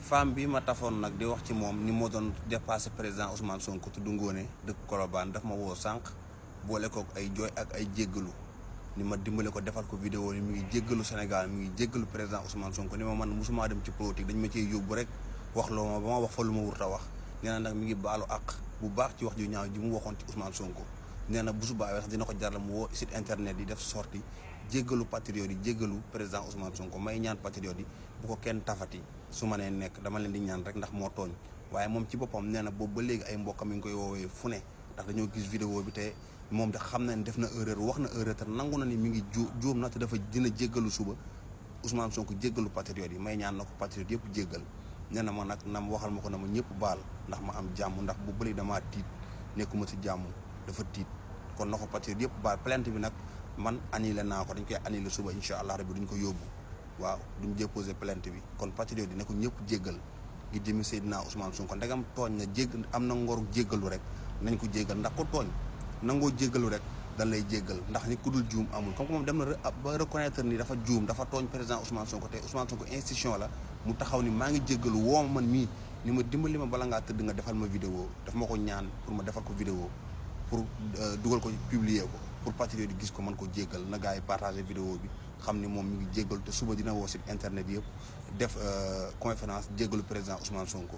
femme bi ma tafoon nag di wax ci moom ni moo doon dépassé président Ousmane Sonko tudd Ngoné dëkk Colobane daf ma woo sànq boole kook ay jooy ak ay jéggalu ni ma dimbale ko defal ko vidéo ni mu ngi jéggalu Sénégal mu ngi jéggalu président Ousmane Sonko ni ma man musuma dem ci politique dañ ma cee yóbbu rek wax loo ma ba ma wax fa lu ma wurta wax nee na nag mi ngi baalu àq bu baax ci wax ju ñaaw ji mu waxoon ci Ousmane Sonko nee na bu subaa sax dina ko jaral mu woo site internet yi def sorti jéggalu patriote yi jéggalu président Ousmane Sonko may ñaan patriote yi bu ko kenn tafati su ma nee nekk dama leen di ñaan rek ndax moo tooñ waaye moom ci boppam nee na boobu ba léegi ay mbokkam mi ngi koy woowee fu ne ndax dañoo gis vidéo bi te moom de xam na ne def na erreur wax na erreur te nangu na ni mi ngi juum na te dafa dina jéggalu suba Ousmane Sonko jéggalu patriote yi may ñaan na ko patriote yëpp jéggal nee na ma nag nam waxal ma ko na ma ñëpp baal ndax ma am jàmm ndax bu bëri damaa tiit nekkuma ci jàmm dafa tiit kon na ko patriote yëpp baal plainte bi nag man annulé naa ko dañ koy annulé suba incha allah rabbi duñ ko yóbbu waaw duñ déposé plainte bi kon patriote yi ne ko ñëpp jéggal ngir jëmi Seydina Ousmane Sonko ndegam tooñ na jégg am na ngoru jéggalu rek nañ ko jéggal ndax ko tooñ nangoo jéggalu rek dañ lay jéggal ndax ni ku dul juum amul comme que moom dem na ba reconnaître ni dafa juum dafa tooñ président Ousmane Sonko te Ousmane Sonko institution la mu taxaw ni maa ngi jéggalu woo ma man mii ni ma dimbali ma bala ngaa tëdd nga defal ma vidéo daf ma ko ñaan pour ma defal ko vidéo pour dugal ko publier ko pour patriote yi gis ko mën ko jéggal na gars yi partager vidéo bi xam ni moom mi ngi jéggalu te suba dina woo site internet yëpp def conférence jéggalu président Ousmane Sonko